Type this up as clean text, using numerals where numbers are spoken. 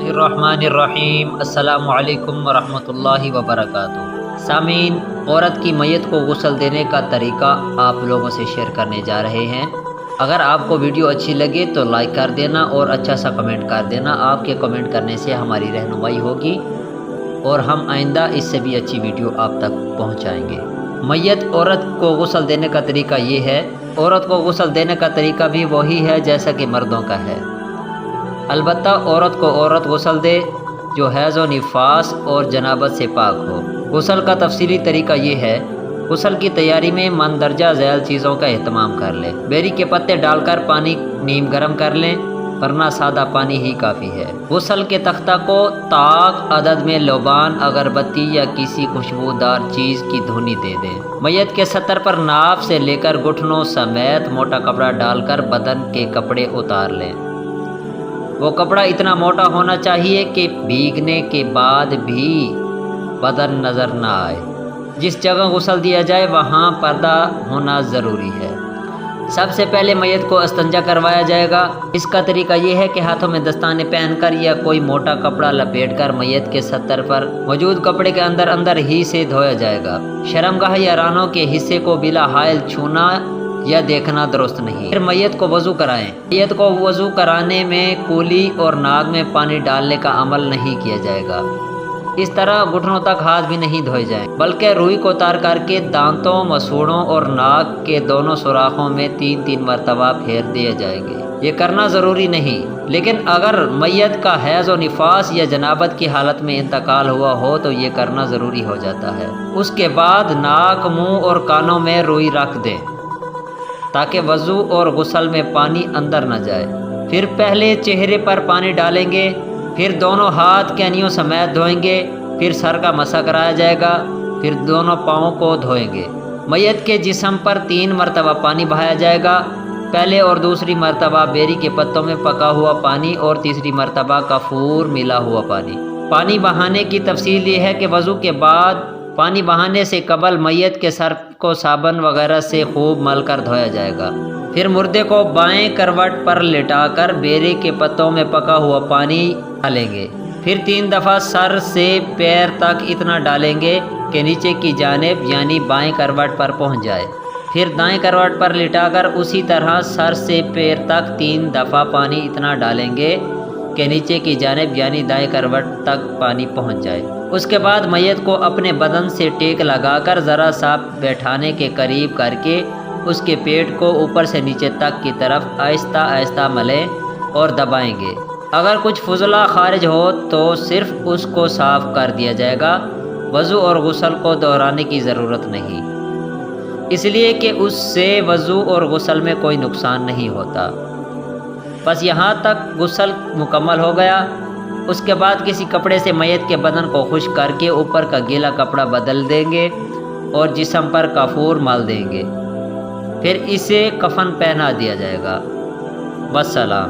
الرحمن الرحیم۔ السلام علیکم ورحمۃ اللہ وبرکاتہ۔ سامعین، عورت کی میت کو غسل دینے کا طریقہ آپ لوگوں سے شیئر کرنے جا رہے ہیں۔ اگر آپ کو ویڈیو اچھی لگے تو لائک کر دینا اور اچھا سا کمنٹ کر دینا۔ آپ کے کمنٹ کرنے سے ہماری رہنمائی ہوگی اور ہم آئندہ اس سے بھی اچھی ویڈیو آپ تک پہنچائیں گے۔ میت عورت کو غسل دینے کا طریقہ یہ ہے۔ عورت کو غسل دینے کا طریقہ بھی وہی ہے جیسا کہ مردوں کا ہے، البتہ عورت کو عورت غسل دے جو حیض و نفاس اور جنابت سے پاک ہو۔ غسل کا تفصیلی طریقہ یہ ہے۔ غسل کی تیاری میں مندرجہ ذیل چیزوں کا اہتمام کر لیں۔ بیری کے پتے ڈال کر پانی نیم گرم کر لیں، ورنہ سادہ پانی ہی کافی ہے۔ غسل کے تختہ کو طاق عدد میں لوبان، اگربتی یا کسی خوشبودار چیز کی دھونی دے دیں۔ میت کے ستر پر ناف سے لے کر گھٹنوں سمیت موٹا کپڑا ڈال کر بدن کے کپڑے اتار لیں۔ وہ کپڑا اتنا موٹا ہونا چاہیے کہ بھیگنے کے بعد بھی بدن نظر نہ آئے۔ جس جگہ غسل دیا جائے وہاں پردہ ہونا ضروری ہے۔ سب سے پہلے میت کو استنجا کروایا جائے گا۔ اس کا طریقہ یہ ہے کہ ہاتھوں میں دستانے پہن کر یا کوئی موٹا کپڑا لپیٹ کر میت کے ستر پر موجود کپڑے کے اندر ہی سے دھویا جائے گا۔ شرمگاہ یا رانوں کے حصے کو بلا حائل چھونا یا دیکھنا درست نہیں۔ پھر میت کو وضو کرائیں۔ میت کو وضو کرانے میں کولی اور ناک میں پانی ڈالنے کا عمل نہیں کیا جائے گا۔ اس طرح گھٹنوں تک ہاتھ بھی نہیں دھوئے جائیں، بلکہ روئی کو تار کر کے دانتوں، مسوڑوں اور ناک کے دونوں سوراخوں میں 3 مرتبہ پھیر دیے جائیں گے۔ یہ کرنا ضروری نہیں، لیکن اگر میت کا حیض و نفاس یا جنابت کی حالت میں انتقال ہوا ہو تو یہ کرنا ضروری ہو جاتا ہے۔ اس کے بعد ناک، منہ اور کانوں میں روئی رکھ دیں تاکہ وضو اور غسل میں پانی اندر نہ جائے۔ پھر پہلے چہرے پر پانی ڈالیں گے، پھر دونوں ہاتھ کینیوں سمیت دھوئیں گے، پھر سر کا مسح کرایا جائے گا، پھر دونوں پاؤں کو دھوئیں گے۔ میت کے جسم پر 3 مرتبہ پانی بہایا جائے گا، پہلے اور دوسری مرتبہ بیری کے پتوں میں پکا ہوا پانی اور تیسری مرتبہ کافور ملا ہوا پانی۔ پانی بہانے کی تفصیل یہ ہے کہ وضو کے بعد پانی بہانے سے قبل میت کے سر کو صابن وغیرہ سے خوب مل کر دھویا جائے گا۔ پھر مردے کو بائیں کروٹ پر لٹا کر بیری کے پتوں میں پکا ہوا پانی ڈالیں گے۔ پھر 3 دفعہ سر سے پیر تک اتنا ڈالیں گے کہ نیچے کی جانب یعنی بائیں کروٹ پر پہنچ جائے۔ پھر دائیں کروٹ پر لٹا کر اسی طرح سر سے پیر تک 3 دفعہ پانی اتنا ڈالیں گے کہ نیچے کی جانب یعنی دائیں کروٹ تک پانی پہنچ جائے۔ اس کے بعد میت کو اپنے بدن سے ٹیک لگا کر ذرا سا بیٹھانے کے قریب کر کے اس کے پیٹ کو اوپر سے نیچے تک کی طرف آہستہ آہستہ ملیں اور دبائیں گے۔ اگر کچھ فضلہ خارج ہو تو صرف اس کو صاف کر دیا جائے گا۔ وضو اور غسل کو دہرانے کی ضرورت نہیں، اس لیے کہ اس سے وضو اور غسل میں کوئی نقصان نہیں ہوتا۔ بس یہاں تک غسل مکمل ہو گیا۔ اس کے بعد کسی کپڑے سے میت کے بدن کو خشک کر کے اوپر کا گیلا کپڑا بدل دیں گے اور جسم پر کافور مال دیں گے، پھر اسے کفن پہنا دیا جائے گا۔ والسلام۔